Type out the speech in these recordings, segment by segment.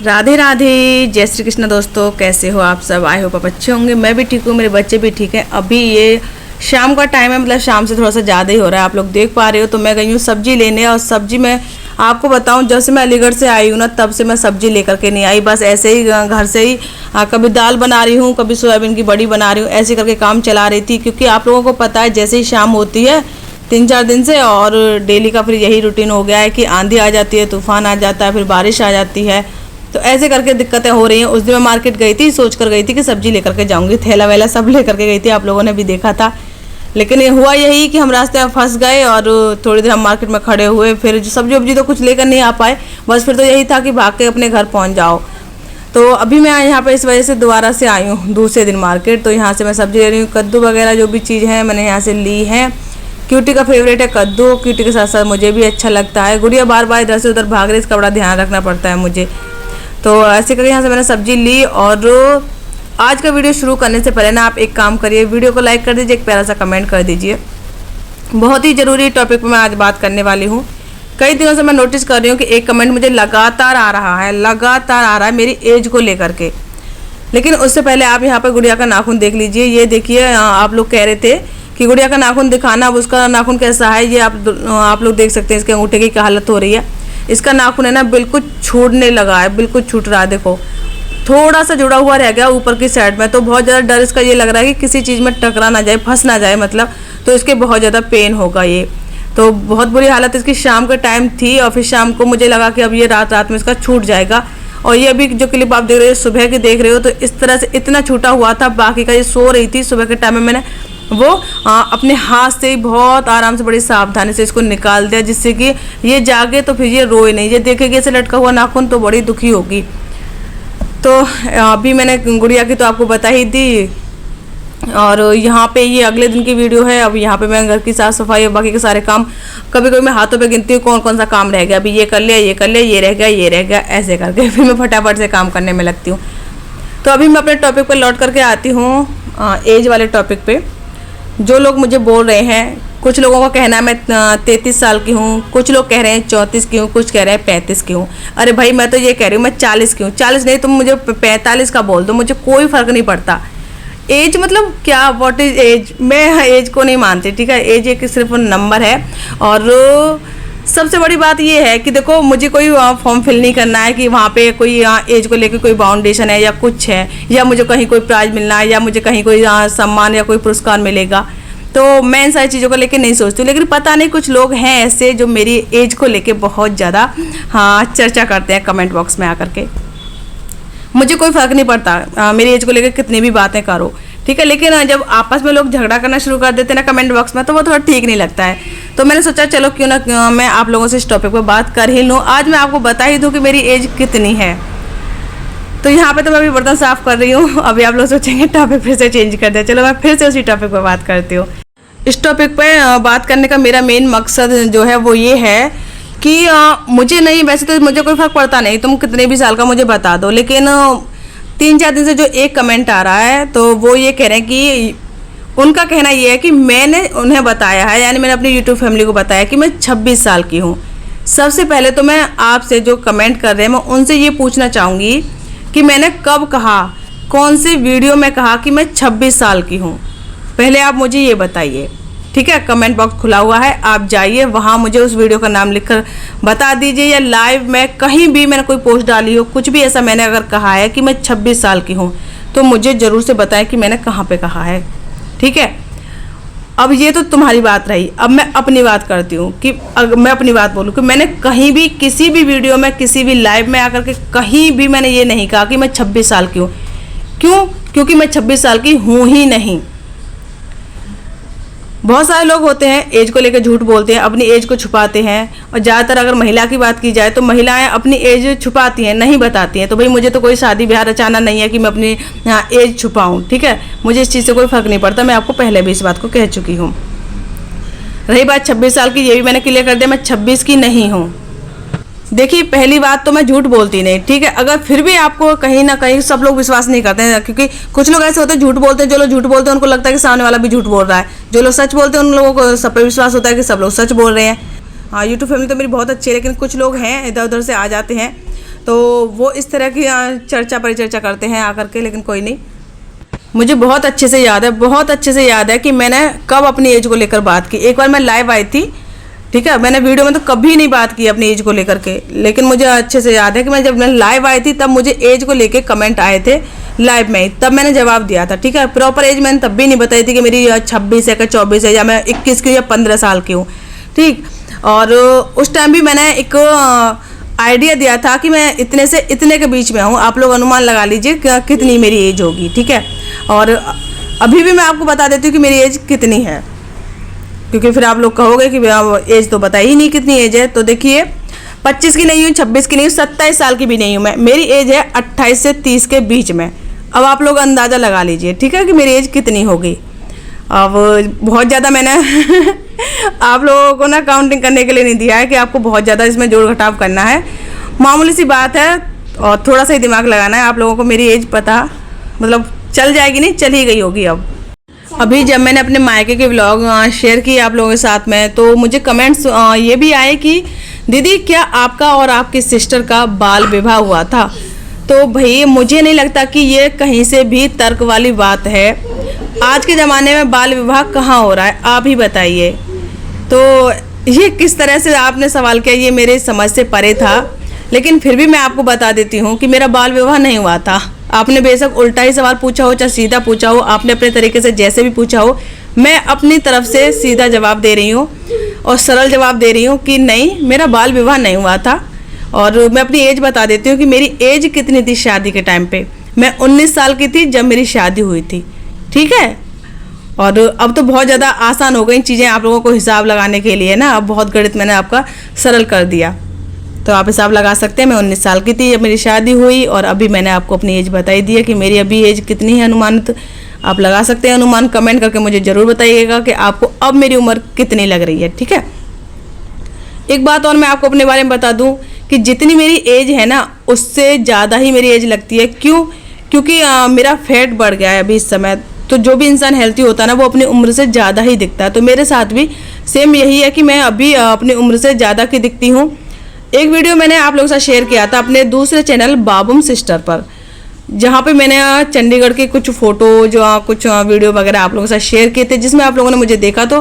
राधे राधे, जय श्री कृष्ण। दोस्तों कैसे हो आप सब? आई होप आप अच्छे होंगे। मैं भी ठीक हूँ, मेरे बच्चे भी ठीक हैं। अभी ये शाम का टाइम है, मतलब शाम से थोड़ा सा ज़्यादा ही हो रहा है, आप लोग देख पा रहे हो। तो मैं गई हूँ सब्जी लेने, और सब्जी में आपको बताऊँ, जब से मैं अलीगढ़ से आई हूँ ना, तब से मैं सब्जी लेकर के नहीं आई। बस ऐसे ही घर से ही कभी दाल बना रही हूँ, कभी सोयाबीन की बड़ी बना रही हूँ, ऐसे करके काम चला रही थी। क्योंकि आप लोगों को पता है, जैसे ही शाम होती है 3-4 दिन से, और डेली का फिर यही रूटीन हो गया है कि आंधी आ जाती है, तूफान आ जाता है, फिर बारिश आ जाती है। तो ऐसे करके दिक्कतें हो रही हैं। उस दिन मैं मार्केट गई थी, सोच कर गई थी कि सब्जी लेकर के जाऊंगी, थैला वैला सब लेकर के गई थी, आप लोगों ने भी देखा था। लेकिन ये हुआ यही कि हम रास्ते में फंस गए, और थोड़ी देर हम मार्केट में खड़े हुए, फिर सब्जी वब्जी तो कुछ लेकर नहीं आ पाए। बस फिर तो यही था कि भाग के अपने घर पहुँच जाओ। तो अभी मैं यहाँ पे इस वजह से दोबारा से आई हूँ दूसरे दिन मार्केट। तो यहाँ से मैं सब्जी ले रही हूँ, कद्दू वगैरह जो भी चीज़ है मैंने यहाँ से ली है। क्यूटी का फेवरेट है कद्दू, क्यूटी के साथ साथ मुझे भी अच्छा लगता है। गुड़िया बार बार इधर से उधर भाग रही, इसका बड़ा ध्यान रखना पड़ता है मुझे। तो ऐसे करके यहाँ से मैंने सब्जी ली। और आज का वीडियो शुरू करने से पहले ना आप एक काम करिए, वीडियो को लाइक कर दीजिए, एक प्यारा सा कमेंट कर दीजिए। बहुत ही ज़रूरी टॉपिक पर मैं आज बात करने वाली हूँ। कई दिनों से मैं नोटिस कर रही हूँ कि एक कमेंट मुझे लगातार आ रहा है मेरी एज को लेकर के। लेकिन उससे पहले आप यहाँ पर गुड़िया का नाखून देख लीजिए। ये देखिए, आप लोग कह रहे थे कि गुड़िया का नाखून दिखाना, अब उसका नाखून कैसा है ये आप लोग देख सकते हैं। इसके अंगूठे की क्या हालत हो रही है। इसका नाखून है ना, बिल्कुल छूटने लगा है, बिल्कुल छूट रहा है। देखो थोड़ा सा जुड़ा हुआ रह गया ऊपर की साइड में। तो बहुत ज़्यादा डर इसका ये लग रहा है कि किसी चीज़ में टकरा ना जाए, फंस ना जाए मतलब। तो इसके बहुत ज़्यादा पेन होगा ये। तो बहुत बुरी हालत इसकी शाम का टाइम थी, और फिर शाम को मुझे लगा कि अब ये रात में इसका छूट जाएगा। और ये अभी जो क्लिप आप देख रहे हो, सुबह की देख रहे हो, तो इस तरह से इतना छूटा हुआ था। बाकी का ये सो रही थी, सुबह के टाइम में मैंने वो अपने हाथ से ही बहुत आराम से, बड़ी सावधानी से इसको निकाल दिया, जिससे कि ये जागे तो फिर ये रोए नहीं। ये देखेगी ऐसे लटका हुआ नाखून तो बड़ी दुखी होगी। तो अभी मैंने गुड़िया की तो आपको बता ही दी। और यहाँ पे ये अगले दिन की वीडियो है। अब यहाँ पे मैं घर की साफ़ सफाई और बाकी के सारे काम, कभी कभी मैं हाथों पे गिनती हूँ कौन कौन सा काम रह गया। अभी ये कर लिया, ये कर लिया, ये रह गया, ऐसे करके फिर मैं फटाफट से काम करने में लगती हूँ। तो अभी मैं अपने टॉपिक पर लौट करके आती हूँ, एज वाले टॉपिक पे। जो लोग मुझे बोल रहे हैं, कुछ लोगों का कहना है मैं 33 साल की हूँ, कुछ लोग कह रहे हैं 34 की हूँ, कुछ कह रहे हैं 35 की हूँ। अरे भाई, मैं तो ये कह रही हूँ मैं 40 की हूँ। 40 नहीं, तुम मुझे 45 का बोल दो, मुझे कोई फ़र्क नहीं पड़ता। एज मतलब क्या, व्हाट इज़ एज? मैं एज को नहीं मानती, ठीक है। एज एक सिर्फ नंबर है। और सबसे बड़ी बात ये है कि देखो, मुझे कोई फॉर्म फिल नहीं करना है कि वहाँ पे कोई एज को लेकर कोई बाउंडेशन है या कुछ है, या मुझे कहीं कोई प्राइज़ मिलना है, या मुझे कहीं कोई सम्मान या कोई पुरस्कार मिलेगा। तो मैं इन सारी चीज़ों को लेकर नहीं सोचती हूँ। लेकिन पता नहीं, कुछ लोग हैं ऐसे जो मेरी एज को लेकर बहुत ज़्यादा चर्चा करते हैं कमेंट बॉक्स में आकर के। मुझे कोई फ़र्क नहीं पड़ता मेरी एज को लेकर कितनी भी बातें करो, ठीक है। लेकिन जब आपस में लोग झगड़ा करना शुरू कर देते हैं ना कमेंट बॉक्स में, तो वो थोड़ा ठीक नहीं लगता है। तो मैंने सोचा चलो क्यों ना मैं आप लोगों से इस टॉपिक पर बात कर ही लूँ। आज मैं आपको बता ही दूँ कि मेरी एज कितनी है। तो यहाँ पे तो मैं अभी बर्तन साफ़ कर रही हूँ। अभी आप लोग सोचेंगे टॉपिक फिर से चेंज कर दिया। चलो मैं फिर से उसी टॉपिक पर बात करती हूँ। इस टॉपिक पर बात करने का मेरा मेन मकसद जो है वो ये है कि मुझे नहीं, वैसे तो मुझे कोई फ़र्क पड़ता नहीं, तुम कितने भी साल का मुझे बता दो। लेकिन 3-4 दिन से जो एक कमेंट आ रहा है, तो वो ये कह रहे हैं कि उनका कहना ये है कि मैंने उन्हें बताया है, यानी मैंने अपनी यूट्यूब फैमिली को बताया कि मैं 26 साल की हूँ। सबसे पहले तो मैं आपसे जो कमेंट कर रहे हैं, मैं उनसे ये पूछना चाहूँगी कि मैंने कब कहा, कौन से वीडियो में कहा कि मैं 26 साल की हूँ? पहले आप मुझे ये बताइए, ठीक है। कमेंट बॉक्स खुला हुआ है, आप जाइए, वहाँ मुझे उस वीडियो का नाम लिखकर बता दीजिए। या लाइव में कहीं भी मैंने कोई पोस्ट डाली हो, कुछ भी ऐसा मैंने अगर कहा है कि मैं 26 साल की हूँ, तो मुझे ज़रूर से बताएं कि मैंने कहाँ पे कहा है, ठीक है। अब ये तो तुम्हारी बात रही। अब मैं अपनी बात करती हूँ कि अगर मैं अपनी बात बोलूँ कि मैंने कहीं भी किसी भी वीडियो में, किसी भी लाइव में आकर के कहीं भी मैंने ये नहीं कहा कि मैं 26 साल की हूँ। क्यों? क्योंकि मैं 26 साल की हूँ ही नहीं। बहुत सारे लोग होते हैं एज को लेकर झूठ बोलते हैं, अपनी एज को छुपाते हैं। और ज़्यादातर अगर महिला की बात की जाए तो महिलाएं अपनी एज छुपाती हैं, नहीं बताती हैं। तो भाई मुझे तो कोई शादी ब्याह रचाना नहीं है कि मैं अपनी एज छुपाऊं, ठीक है। मुझे इस चीज़ से कोई फ़र्क नहीं पड़ता। मैं आपको पहले भी इस बात को कह चुकी हूँ। रही बात 26 साल की, ये भी मैंने क्लियर कर दिया, मैं 26 की नहीं हूँ। देखिए, पहली बात तो मैं झूठ बोलती नहीं, ठीक है। अगर फिर भी आपको कहीं ना कहीं सब लोग विश्वास नहीं करते हैं, क्योंकि कुछ लोग ऐसे होते हैं झूठ बोलते हैं। जो लोग झूठ बोलते हैं उनको लगता है कि सामने वाला भी झूठ बोल रहा है। जो लोग सच बोलते हैं उन लोगों को सब पर विश्वास होता है कि सब लोग सच बोल रहे हैं। हाँ, यूट्यूब फैमिली तो मेरी बहुत अच्छी है, लेकिन कुछ लोग हैं इधर उधर से आ जाते हैं तो वो इस तरह की चर्चा परिचर्चा करते हैं आकर के, लेकिन कोई नहीं। मुझे बहुत अच्छे से याद है, बहुत अच्छे से याद है कि मैंने कब अपनी एज को लेकर बात की। एक बार मैं लाइव आई थी, ठीक है, मैंने वीडियो में तो कभी नहीं बात की अपनी एज को लेकर के, लेकिन मुझे अच्छे से याद है कि मैं जब मैं लाइव आई थी तब मुझे एज को लेके कमेंट आए थे लाइव में ही, तब मैंने जवाब दिया था, ठीक है। प्रॉपर एज मैंने तब भी नहीं बताई थी कि मेरी 26 है, 24 है, या मैं 21 की हूँ या 15 साल की हूँ, ठीक। और उस टाइम भी मैंने एक आइडिया दिया था कि मैं इतने से इतने के बीच में हूँ, आप लोग अनुमान लगा लीजिए कितनी मेरी एज होगी, ठीक है। और अभी भी मैं आपको बता देती हूँ कि मेरी एज कितनी है, क्योंकि फिर आप लोग कहोगे कि एज तो बताई ही नहीं कितनी एज है। तो देखिए 25 की नहीं हूँ, 26 की नहीं हूँ, 27 साल की भी नहीं हूँ मैं, मेरी एज है 28 से 30 के बीच में। अब आप लोग अंदाज़ा लगा लीजिए, ठीक है, कि मेरी एज कितनी होगी। अब बहुत ज़्यादा मैंने आप लोगों को ना काउंटिंग करने के लिए नहीं दिया है कि आपको बहुत ज़्यादा इसमें जोड़ घटाव करना है, मामूली सी बात है और थोड़ा सा ही दिमाग लगाना है। आप लोगों को मेरी एज पता मतलब चल जाएगी, नहीं चल ही गई होगी। अब अभी जब मैंने अपने मायके के व्लॉग शेयर किए आप लोगों के साथ में, तो मुझे कमेंट्स ये भी आए कि दीदी क्या आपका और आपकी सिस्टर का बाल विवाह हुआ था। तो भाई मुझे नहीं लगता कि ये कहीं से भी तर्क वाली बात है। आज के ज़माने में बाल विवाह कहाँ हो रहा है, आप ही बताइए। तो ये किस तरह से आपने सवाल किया, ये मेरे समझ से परे था, लेकिन फिर भी मैं आपको बता देती हूँ कि मेरा बाल विवाह नहीं हुआ था। आपने बेशक उल्टा ही सवाल पूछा हो चाहे सीधा पूछा हो, आपने अपने तरीके से जैसे भी पूछा हो, मैं अपनी तरफ से सीधा जवाब दे रही हूँ और सरल जवाब दे रही हूँ कि नहीं, मेरा बाल विवाह नहीं हुआ था। और मैं अपनी एज बता देती हूँ कि मेरी एज कितनी थी शादी के टाइम पे। मैं 19 साल की थी जब मेरी शादी हुई थी, ठीक है। और अब तो बहुत ज़्यादा आसान हो गई चीज़ें आप लोगों को हिसाब लगाने के लिए ना, अब बहुत गणित मैंने आपका सरल कर दिया, तो आप हिसाब लगा सकते हैं। मैं 19 साल की थी जब मेरी शादी हुई और अभी मैंने आपको अपनी एज बताई दी है कि मेरी अभी एज कितनी है अनुमानित। आप लगा सकते हैं अनुमान, कमेंट करके मुझे ज़रूर बताइएगा कि आपको अब मेरी उम्र कितनी लग रही है, ठीक है। एक बात और मैं आपको अपने बारे में बता दूं कि जितनी मेरी एज है ना उससे ज़्यादा ही मेरी एज लगती है। क्यों? क्योंकि मेरा फैट बढ़ गया है अभी इस समय। तो जो भी इंसान हेल्थी होता है ना वो अपनी उम्र से ज़्यादा ही दिखता है। तो मेरे साथ भी सेम यही है कि मैं अभी अपनी उम्र से ज़्यादा की दिखती हूँ। एक वीडियो मैंने आप लोगों के साथ शेयर किया था अपने दूसरे चैनल बाबूम सिस्टर पर, जहाँ पे मैंने चंडीगढ़ के कुछ फ़ोटो जो कुछ वीडियो वगैरह आप लोगों के साथ शेयर किए थे, जिसमें आप लोगों ने मुझे देखा। तो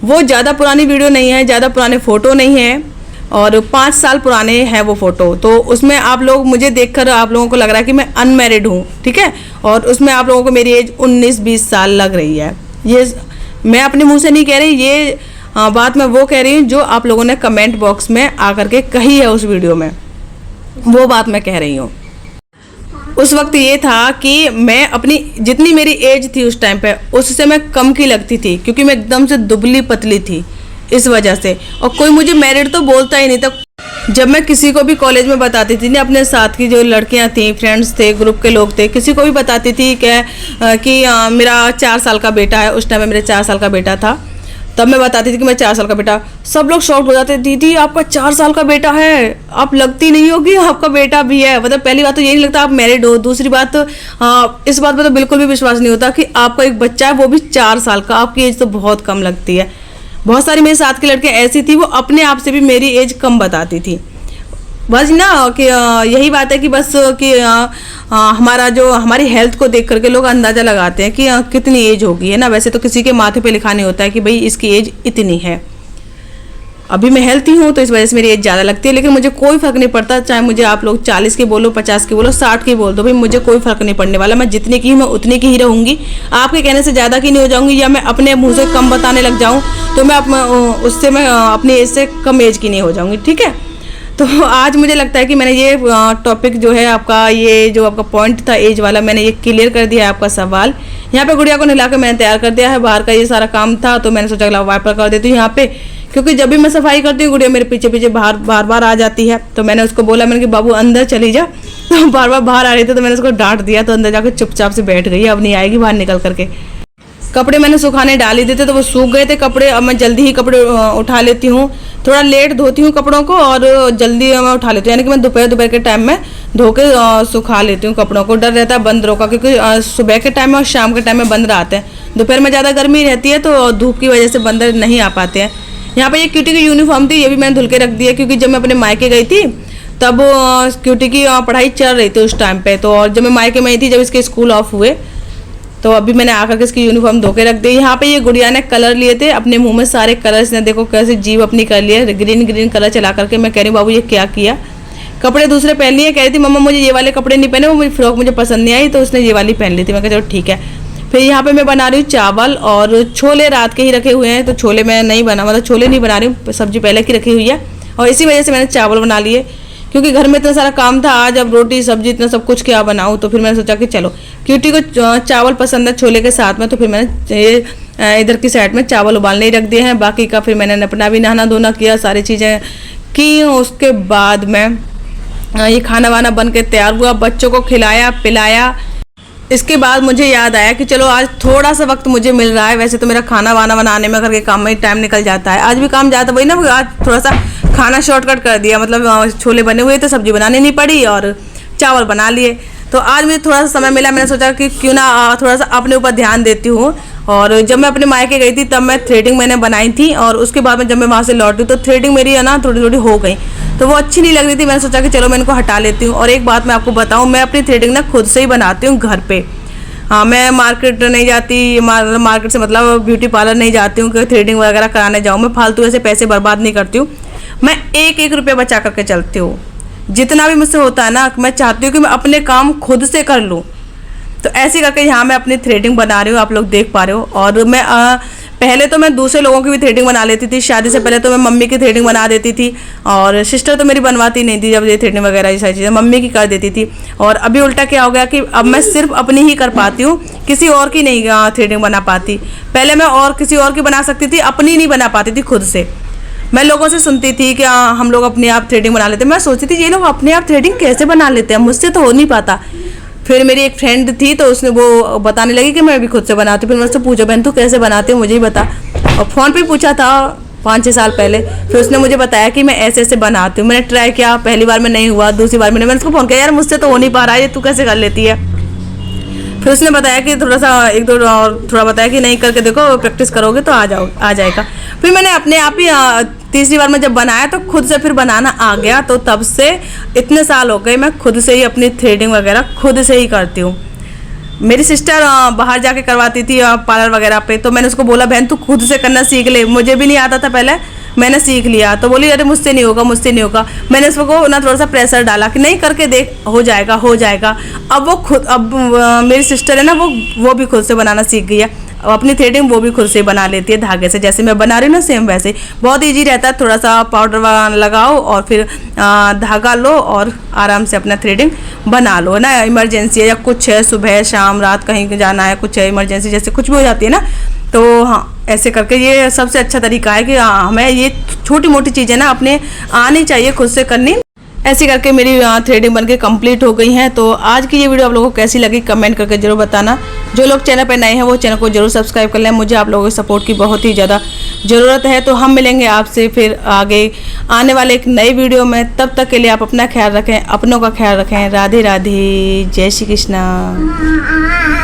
वो ज़्यादा पुरानी वीडियो नहीं है, ज़्यादा पुराने फ़ोटो नहीं है और 5 साल पुराने हैं वो फ़ोटो। तो उसमें आप लोग मुझे देखकर आप लोगों को लग रहा है कि मैं अनमैरिड हूँ, ठीक है। और उसमें आप लोगों को मेरी एज 19-20 साल लग रही है। ये मैं अपने मुँह से नहीं कह रही, ये बात मैं वो कह रही हूँ जो आप लोगों ने कमेंट बॉक्स में आकर के कही है उस वीडियो में, वो बात मैं कह रही हूँ। उस वक्त ये था कि मैं अपनी जितनी मेरी एज थी उस टाइम पे उससे मैं कम की लगती थी, क्योंकि मैं एकदम से दुबली पतली थी इस वजह से। और कोई मुझे मैरिड तो बोलता ही नहीं था। जब मैं किसी को भी कॉलेज में बताती थी ना, अपने साथ की जो लड़कियां थी, फ्रेंड्स थे, ग्रुप के लोग थे, किसी को भी बताती थी कि मेरा 4 साल का बेटा है। उस टाइम में मेरे 4 साल का बेटा था, तब मैं बताती थी कि मैं 4 साल का बेटा। सब लोग शॉक्ड हो जाते, दीदी आपका 4 साल का बेटा है, आप लगती नहीं होगी आपका बेटा भी है। मतलब पहली बात तो यही नहीं लगता आप मैरिड हो, दूसरी बात इस बात पर तो बिल्कुल भी विश्वास नहीं होता कि आपका एक बच्चा है, वो भी 4 साल का। आपकी एज तो बहुत कम लगती है। बहुत सारी मेरे साथ की लड़कियां ऐसी थी, वो अपने आप से भी मेरी एज कम बताती थी। बस ना कि यही बात है कि बस कि हमारी हेल्थ को देख करके लोग अंदाज़ा लगाते हैं कि कितनी एज होगी, है ना। वैसे तो किसी के माथे पे लिखा नहीं होता है कि भाई इसकी एज इतनी है। अभी मैं हेल्थी हूँ तो इस वजह से मेरी एज ज़्यादा लगती है, लेकिन मुझे कोई फ़र्क नहीं पड़ता। चाहे मुझे आप लोग 40 की बोलो, 50 की बोलो, 60 की बोल दो, भाई मुझे कोई फ़र्क नहीं पड़ने वाला। मैं जितनी की हूँ मैं उतनी की ही रहूँगी। आपके कहने से ज़्यादा की नहीं हो जाऊँगी, या मैं अपने मुँह से कम बताने लग जाऊँ तो मैं अपनी एज से कम एज की नहीं हो जाऊँगी, ठीक है। तो आज मुझे लगता है कि मैंने ये टॉपिक जो है आपका, ये जो आपका पॉइंट था एज वाला, मैंने ये क्लियर कर दिया है आपका सवाल। यहाँ पे गुड़िया को नहला के मैंने तैयार कर दिया है। बाहर का ये सारा काम था तो मैंने सोचा अगला वाइपर कर देती हूँ यहाँ पे, क्योंकि जब भी मैं सफाई करती हूँ गुड़िया मेरे पीछे पीछे बार बार आ जाती है। तो मैंने उसको बोला, मैंने कि बाबू अंदर चली जा। तो बार बार आ रही थी तो मैंने उसको डांट दिया, तो अंदर जाकर चुपचाप से बैठ गई, अब नहीं आएगी बाहर निकल करके। कपड़े मैंने सुखाने डाल ही देते तो वो सूख गए थे कपड़े। अब मैं जल्दी ही कपड़े उठा लेती हूँ, थोड़ा लेट धोती हूँ कपड़ों को और जल्दी मैं उठा लेती हूँ। यानी कि मैं दोपहर के टाइम में धो के सुखा लेती हूँ कपड़ों को। डर रहता है बंदरों का, क्योंकि सुबह के टाइम में और शाम के टाइम में बंदर आते हैं। दोपहर में ज़्यादा गर्मी रहती है तो धूप की वजह से बंदर नहीं आ पाते हैं। यहाँ पर ये क्यूटी की यूनिफॉर्म थी, ये भी मैंने धुल के रख दी है, क्योंकि जब मैं अपने मायके गई थी तब क्यूटी की पढ़ाई चल रही थी उस टाइम पे। तो और जब मैं मायके में थी, जब इसके स्कूल ऑफ हुए, तो अभी मैंने आकर के इसकी यूनिफॉर्म धो के रख दी। यहाँ पे ये गुड़िया ने कलर लिए थे, अपने मुंह में सारे कलर्स ने देखो कैसे जीव अपनी कर लिया, ग्रीन कलर चला करके। मैं कह रही हूँ बाबू ये क्या किया, कपड़े दूसरे पहन लिए। कह रही थी मम्मा मुझे ये वाले कपड़े नहीं पहने, वो मुझे फ्रॉक मुझे पसंद नहीं आई, तो उसने ये वाली पहन ली थी। मैं कहा चलो ठीक है। फिर यहाँ पे मैं बना रही हूँ चावल और छोले, रात के ही रखे हुए हैं, तो छोले मैं नहीं बना, मतलब छोले नहीं बना रही हूँ, सब्जी पहले की रखी हुई है, और इसी वजह से मैंने चावल बना लिए, क्योंकि घर में इतना सारा काम था आज, अब रोटी सब्जी इतना सब कुछ क्या बनाऊँ। तो फिर मैंने सोचा कि चलो क्यूटी को चावल पसंद है छोले के साथ में, तो फिर मैंने ये इधर की साइड में चावल उबालने ही रख दिए हैं। बाकी का फिर मैंने अपना भी नहाना धोना किया, सारी चीज़ें की। उसके बाद मैं ये खाना वाना बन के तैयार हुआ, बच्चों को खिलाया पिलाया। इसके बाद मुझे याद आया कि चलो आज थोड़ा सा वक्त मुझे मिल रहा है, वैसे तो मेरा खाना वाना बनाने में करके काम में टाइम निकल जाता है, आज भी काम जाता वही ना, आज थोड़ा सा खाना शॉर्टकट कर दिया, मतलब छोले बने हुए थे, सब्जी बनानी नहीं पड़ी और चावल बना लिए। तो आज मुझे थोड़ा सा समय मिला, मैंने सोचा कि क्यों ना थोड़ा सा अपने ऊपर ध्यान देती हूँ। और जब मैं अपने मायके गई थी तब मैं थ्रेडिंग मैंने बनाई थी, और उसके बाद में जब मैं वहाँ से लौटी तो थ्रेडिंग मेरी है ना थोड़ी थोड़ी हो गई, तो वो अच्छी नहीं लग रही थी। मैंने सोचा कि चलो मैं इनको हटा लेती हूँ। और एक बात मैं आपको बताऊँ, मैं अपनी थ्रेडिंग ना खुद से ही बनाती हूँ घर पे। हाँ, मैं मार्केट नहीं जाती, मार्केट से मतलब ब्यूटी पार्लर नहीं जाती हूँ कि थ्रेडिंग वगैरह कराने जाऊँ। मैं फालतू ऐसे पैसे बर्बाद नहीं करती हूँ, मैं एक एक रुपया बचा करके चलती हूँ। जितना भी मुझसे होता है ना, मैं चाहती हूँ कि मैं अपने काम खुद से कर लूँ। तो ऐसे करके यहाँ मैं अपनी थ्रेडिंग बना रही हूँ, आप लोग देख पा रहे हो। और मैं पहले तो मैं दूसरे लोगों की भी थ्रेडिंग बना लेती थी, शादी से पहले तो मैं मम्मी की थ्रेडिंग बना देती थी, और सिस्टर तो मेरी बनवाती नहीं थी, जब ये थ्रेडिंग वगैरह ये सारी चीज़ें मम्मी की कर देती थी। और अभी उल्टा क्या हो गया कि अब मैं सिर्फ अपनी ही कर पाती हूँ, किसी और की नहीं थ्रेडिंग बना पाती। पहले मैं और किसी और की बना सकती थी, अपनी नहीं बना पाती थी खुद से। मैं लोगों से सुनती थी कि हम लोग अपने आप थ्रेडिंग बना लेते हैं, मैं सोचती थी ये लोग अपने आप थ्रेडिंग कैसे बना लेते हैं, मुझसे तो हो नहीं पाता। फिर मेरी एक फ्रेंड थी, तो उसने वो बताने लगी कि मैं भी खुद से बनाती हूँ। फिर मैं उससे पूछा बहन तू कैसे बनाती हूँ, मुझे ही बता। और फ़ोन पे पूछा था 5-6 साल पहले, फिर उसने मुझे बताया कि मैं ऐसे ऐसे बनाती हूँ। मैंने ट्राई किया, पहली बार में नहीं हुआ, दूसरी बार मैंने उसको फ़ोन किया यार मुझसे तो हो नहीं पा रहा है, ये तू कैसे कर लेती है। फिर उसने बताया कि थोड़ा सा एक दो और थोड़ा बताया कि नहीं करके देखो, प्रैक्टिस करोगे तो आ जाएगा। फिर मैंने अपने आप ही तीसरी बार में जब बनाया तो खुद से फिर बनाना आ गया। तो तब से इतने साल हो गए मैं खुद से ही अपनी थ्रेडिंग वगैरह खुद से ही करती हूँ। मेरी सिस्टर बाहर जाके करवाती थी पार्लर वगैरह पे, तो मैंने उसको बोला बहन तू खुद से करना सीख ले, मुझे भी नहीं आता था पहले, मैंने सीख लिया। तो बोली अरे मुझसे नहीं होगा, मुझसे नहीं होगा। मैंने उसको ना थोड़ा सा प्रेशर डाला कि नहीं करके देख, हो जाएगा हो जाएगा। अब मेरी सिस्टर है ना, वो भी खुद से बनाना सीख गई है। अब अपनी थ्रेडिंग वो भी खुद से बना लेती है धागे से, जैसे मैं बना रही हूँ ना सेम वैसे। बहुत ईजी रहता है, थोड़ा सा पाउडर लगाओ और फिर धागा लो और आराम से अपना थ्रेडिंग बना लो, है ना। इमरजेंसी है या कुछ है, सुबह शाम रात कहीं जाना है, कुछ है इमरजेंसी जैसे कुछ भी हो जाती है ना, तो हाँ ऐसे करके ये सबसे अच्छा तरीका है कि हमें ये छोटी मोटी चीज़ें ना अपने आनी चाहिए खुद से करनी। ऐसे करके मेरी थ्रेडिंग बनके कंप्लीट हो गई हैं। तो आज की ये वीडियो आप लोगों को कैसी लगी कमेंट करके जरूर बताना। जो लोग चैनल पर नए हैं वो चैनल को जरूर सब्सक्राइब कर लें, मुझे आप लोगों के सपोर्ट की बहुत ही ज़्यादा ज़रूरत है। तो हम मिलेंगे आपसे फिर आगे आने वाले एक नई वीडियो में। तब तक के लिए आप अपना ख्याल रखें, अपनों का ख्याल रखें। राधे राधे, जय श्री कृष्णा।